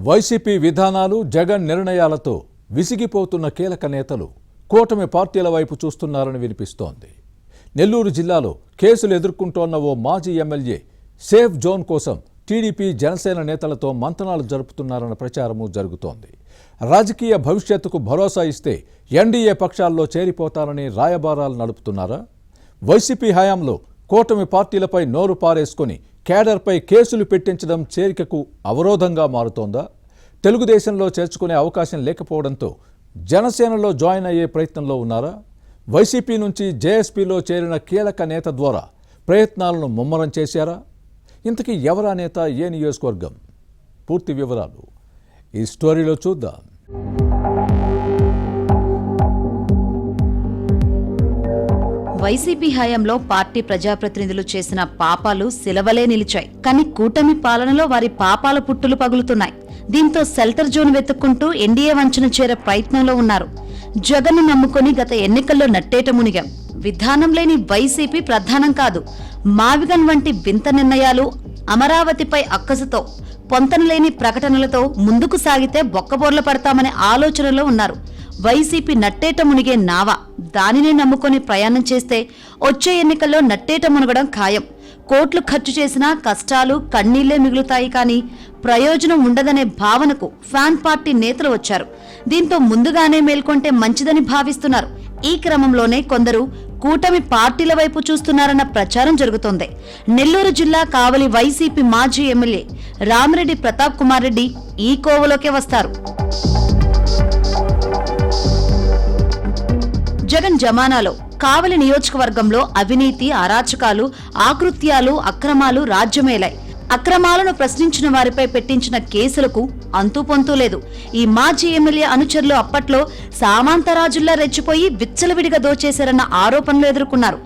YCP విధానాలు జగన్ నిర్ణయాలతో విసిగిపోతున్న కీలక నేతలు కూటమి పార్టీల వైపు చూస్తున్నారని వినిపిస్తోంది. నెల్లూరు జిల్లాలో కేసులు ఎదుర్కొంటోన్న ఓ మాజీ ఎమ్మెల్యే సేఫ్ జోన్ కోసం టీడీపీ జనసేన నేతలతో మంతనాలు జరుపుతున్నారన్న ప్రచారము జరుగుతోంది. రాజకీయ భవిష్యత్తుకు భరోసా ఇస్తే ఎన్డీఏ పక్షాల్లో చేరిపోతారని రాయబారాలు నడుపుతున్నారా? వైసీపీ హయాంలో కూటమి పార్టీలపై నోరు పారేసుకొని కేడర్పై కేసులు పెట్టించడం చేరికకు అవరోధంగా మారుతోందా? తెలుగుదేశంలో చేర్చుకునే అవకాశం లేకపోవడంతో జనసేనలో జాయిన్ అయ్యే ప్రయత్నంలో ఉన్నారా? వైసీపీ నుంచి జేఎస్పీలో చేరిన కీలక నేత ద్వారా ప్రయత్నాలను ముమ్మరం చేశారా? ఇంతకీ ఎవరా నేత, ఏ నియోజకవర్గం? పూర్తి వివరాలు ఈ స్టోరీలో చూద్దాం. వైసీపీ హయాంలో పార్టీ ప్రజాప్రతినిధులు చేసిన పాపాలు సిలవలే నిలిచాయి. కానీ కూటమి పాలనలో వారి పాపాల పుట్టులు పగులుతున్నాయి. దీంతో సెల్టర్ జోన్ వెతుక్కుంటూ ఎన్డీఏ వంచన చేరే ప్రయత్నంలో ఉన్నారు. జగన్ను నమ్ముకుని గత ఎన్నికల్లో నట్టేట మునిగాం. విధానం లేని వైసీపీ ప్రధానం కాదు, మావిగన్ వంటి వింత నిర్ణయాలు, అమరావతిపై అక్కసుతో పొంతనలేని ప్రకటనలతో ముందుకు సాగితే బొక్కబోర్ల పడతామనే ఆలోచనలో ఉన్నారు. వైసీపీ నట్టేట మునిగే నావా, దానినే నమ్ముకొని ప్రయాణం చేస్తే వచ్చే ఎన్నికల్లో నట్టేట మునగడం ఖాయం. కోట్లు ఖర్చు చేసినా కష్టాలు కన్నీళ్లే మిగులుతాయి, కానీ ప్రయోజనం ఉండదనే భావనకు ఫ్యాన్ పార్టీ నేతలు వచ్చారు. దీంతో ముందుగానే మేల్కొంటే మంచిదని భావిస్తున్నారు. ఈ క్రమంలోనే కొందరు కూటమి పార్టీల వైపు చూస్తున్నారన్న ప్రచారం జరుగుతోంది. నెల్లూరు జిల్లా కావలి వైసీపీ మాజీ ఎమ్మెల్యే రామిరెడ్డి ప్రతాప్ కుమార్ రెడ్డి ఈ కోవలోకే వస్తారు. జగన్ జమానాలో కావలి నియోజకవర్గంలో అవినీతి, అరాచకాలు, ఆకృత్యాలు, అక్రమాలు రాజ్యమేలాయి. అక్రమాలను ప్రశ్నించిన వారిపై పెట్టించిన కేసులకు అంతుపొంతూ లేదు. ఈ మాజీ ఎమ్మెల్యే అనుచరులు అప్పట్లో సామంతరాజుల్లా రెచ్చిపోయి విచ్చలవిడిగా దోచేశారన్న ఆరోపణలు ఎదుర్కొన్నారు.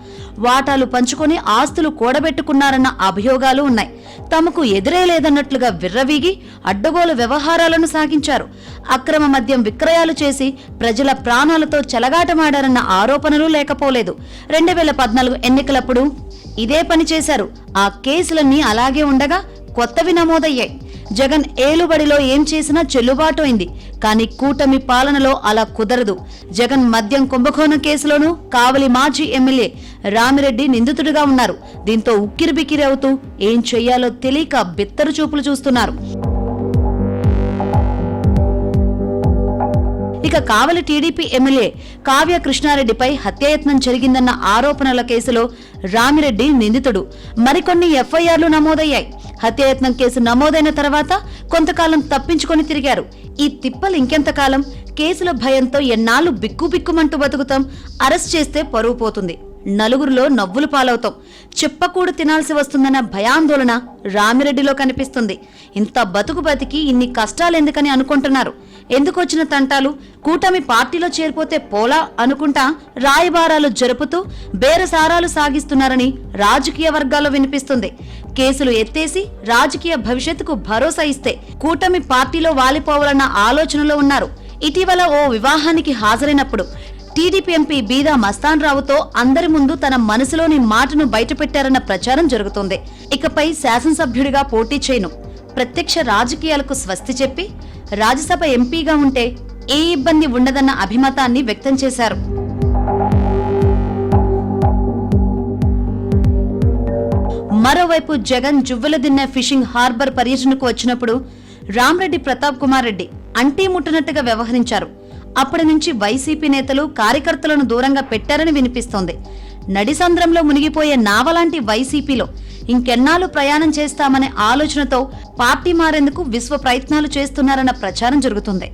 వాటాలు పంచుకొని ఆస్తులు కూడబెట్టుకున్నారన్న అభియోగాలు ఉన్నాయి. తమకు ఎదురే లేదన్నట్లుగా విర్రవీగి అడ్డగోలు వ్యవహారాలను సాగించారు. అక్రమ మద్యం విక్రయాలు చేసి ప్రజల ప్రాణాలతో చెలగాటమాడారన్న ఆరోపణలు లేకపోలేదు. 2014 ఎన్నికలప్పుడు ఇదే పని చేశారు. ఆ కేసులన్నీ అలాగే ఉండగా కొత్తవి నమోదయ్యాయి. జగన్ ఏలుబడిలో ఏం చేసినా చెల్లుబాటు అయింది. కానీ కూటమి పాలనలో అలా కుదరదు. జగన్ మద్యం కుంభకోణం కేసులోనూ కావలి మాజీ ఎమ్మెల్యే రామిరెడ్డి నిందితుడిగా ఉన్నారు. దీంతో ఉక్కిరిబిక్కిరి అవుతూ ఏం చెయ్యాలో తెలియక బిత్తరు చూపులు చూస్తున్నారు. ఇక కావలి టీడీపీ ఎమ్మెల్యే కావ్య కృష్ణారెడ్డిపై హత్యాయత్నం జరిగిందన్న ఆరోపణల కేసులో రామిరెడ్డి నిందితుడు. మరికొన్ని ఎఫ్ఐఆర్లు నమోదయ్యాయి. హత్యాయత్నం కేసు నమోదైన తర్వాత కొంతకాలం తప్పించుకొని తిరిగారు. ఈ తిప్పలు ఇంకెంతకాలం? కేసుల భయంతో ఎన్నాళ్లు బిక్కుబిక్కుమంటూ బతుకుతాం? అరెస్ట్ చేస్తే పరువు పోతుంది, నలుగురిలో నవ్వులు పాలవుతాం, చెప్పకూడు తినాల్సి వస్తుందన్న భయాందోళన రామిరెడ్డిలో కనిపిస్తుంది. ఇంత బతుకు బతికి ఇన్ని కష్టాలెందుకని అనుకుంటున్నారు. ఎందుకొచ్చిన తంటాలు? కూటమి పార్టీలో చేరిపోతే పోలా అనుకుంటా రాయబారాలు జరుపుతూ బేరసారాలు సాగిస్తున్నారని రాజకీయ వర్గాల్లో వినిపిస్తుంది. కేసులు ఎత్తేసి రాజకీయ భవిష్యత్తుకు భరోసా ఇస్తే కూటమి పార్టీలో వాలిపోవాలన్న ఆలోచనలో ఉన్నారు. ఇటీవల ఓ వివాహానికి హాజరైనప్పుడు టీడీపీ ఎంపీ బీదా మస్తాన్ రావుతో అందరి ముందు తన మనసులోని మాటను బయటపెట్టారన్న ప్రచారం జరుగుతోంది. ఇకపై శాసనసభ్యుడిగా పోటీ చేయను, ప్రత్యక్ష రాజకీయాలకు స్వస్తి చెప్పి రాజ్యసభ ఎంపీగా ఉంటే ఏ ఇబ్బంది ఉండదన్న అభిమతాన్ని వ్యక్తం చేశారు. మరోవైపు జగన్ జువ్వెలదిన్న ఫిషింగ్ హార్బర్ పర్యటనకు వచ్చినప్పుడు రామిరెడ్డి ప్రతాప్ కుమార్ రెడ్డి అంటీ ముట్టనట్టుగా వ్యవహరించారు. అప్పటి నుంచి వైసీపీ నేతలు కార్యకర్తలను దూరంగా పెట్టారని వినిపిస్తోంది. నడిసంద్రంలో మునిగిపోయే నావలాంటి వైసీపీలో ఇంకెన్నాళ్ళు ప్రయాణం చేస్తామనే ఆలోచనతో పార్టీ మారేందుకు విశ్వ ప్రయత్నాలు చేస్తున్నారన్న ప్రచారం జరుగుతుంది.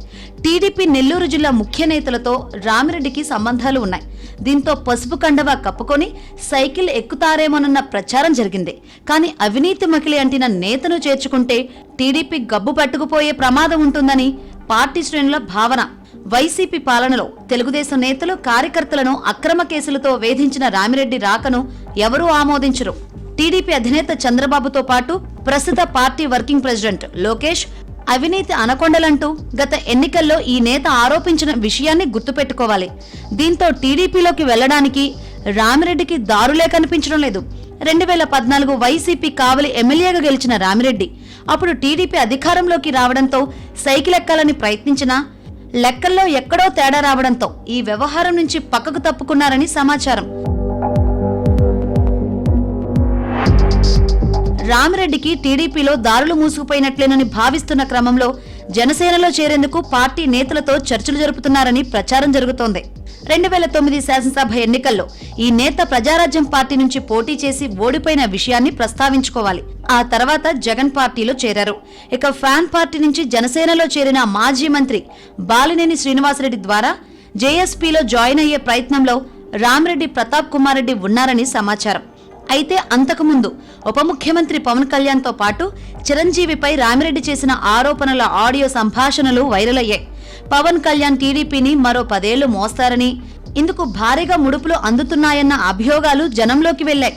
టీడీపీ నెల్లూరు జిల్లా ముఖ్య నేతలతో రామిరెడ్డికి సంబంధాలు ఉన్నాయి. దీంతో పసుపు కండవా కప్పుకొని సైకిల్ ఎక్కుతారేమోనన్న ప్రచారం జరిగింది. కానీ అవినీతి మకిలి అంటిన నేతను చేర్చుకుంటే టీడీపీ గబ్బు పట్టుకుపోయే ప్రమాదం ఉంటుందని పార్టీ శ్రేణుల భావన. వైసీపీ పాలనలో తెలుగుదేశం నేతలు, కార్యకర్తలను అక్రమ కేసులతో వేధించిన రామిరెడ్డి రాకను ఎవరూ ఆమోదించరు. టీడీపీ అధినేత చంద్రబాబుతో పాటు ప్రస్తుత పార్టీ వర్కింగ్ ప్రెసిడెంట్ లోకేష్ అవినీతి అనకొండలంటూ గత ఎన్నికల్లో ఈ నేత ఆరోపించిన విషయాన్ని గుర్తుపెట్టుకోవాలి. దీంతో టీడీపీలోకి వెళ్లడానికి రామిరెడ్డికి దారులే కనిపించడం లేదు. 2014 వైసీపీ కావలి ఎమ్మెల్యేగా గెలిచిన రామిరెడ్డి అప్పుడు టీడీపీ అధికారంలోకి రావడంతో సైకిల్ ఎక్కాలని ప్రయత్నించినా లెక్కల్లో ఎక్కడో తేడా రావడంతో ఈ వ్యవహారం నుంచి పక్కకు తప్పుకున్నారని సమాచారం. రామిరెడ్డికి టీడీపీలో దారులు మూసుకుపోయినట్లేనని భావిస్తున్న క్రమంలో జనసేనలో చేరేందుకు పార్టీ నేతలతో చర్చలు జరుపుతున్నారని ప్రచారం జరుగుతోంది. 2009 శాసనసభ ఎన్నికల్లో ఈ నేత ప్రజారాజ్యం పార్టీ నుంచి పోటీ చేసి ఓడిపోయిన విషయాన్ని ప్రస్తావించుకోవాలి. ఆ తర్వాత జగన్ పార్టీలో చేరారు. ఇక ఫ్యాన్ పార్టీ నుంచి జనసేనలో చేరిన మాజీ మంత్రి బాలినేని శ్రీనివాసరెడ్డి ద్వారా జేఎస్పీలో జాయిన్ అయ్యే ప్రయత్నంలో రామిరెడ్డి ప్రతాప్ కుమార్ రెడ్డి ఉన్నారని సమాచారం. అయితే అంతకుముందు ఉప ముఖ్యమంత్రి పవన్ కళ్యాణ్ తో పాటు చిరంజీవిపై రామిరెడ్డి చేసిన ఆరోపణల ఆడియో సంభాషణలు వైరల్ అయ్యాయి. పవన్ కళ్యాణ్ టీడీపీని మరో 10 ఏళ్లు మోస్తారని, ఇందుకు భారీగా ముడుపులు అందుతున్నాయన్న అభియోగాలు జనంలోకి వెళ్లాయి.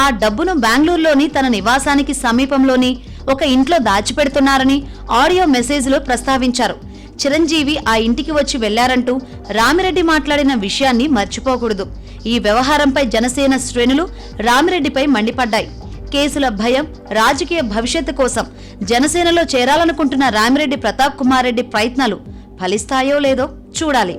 ఆ డబ్బును బెంగళూరులోని తన నివాసానికి సమీపంలోని ఒక ఇంట్లో దాచిపెడుతున్నారని ఆడియో మెసేజ్లో ప్రస్తావించారు. చిరంజీవి ఆ ఇంటికి వచ్చి వెళ్లారంటూ రామిరెడ్డి మాట్లాడిన విషయాన్ని మర్చిపోకూడదు. ఈ వ్యవహారంపై జనసేన శ్రేణులు రామిరెడ్డిపై మండిపడ్డాయి. కేసుల భయం, రాజకీయ భవిష్యత్తు కోసం జనసేనలో చేరాలనుకుంటున్న రామిరెడ్డి ప్రతాప్ కుమార్ రెడ్డి ప్రయత్నాలు ఫలిస్తాయో లేదో చూడాలి.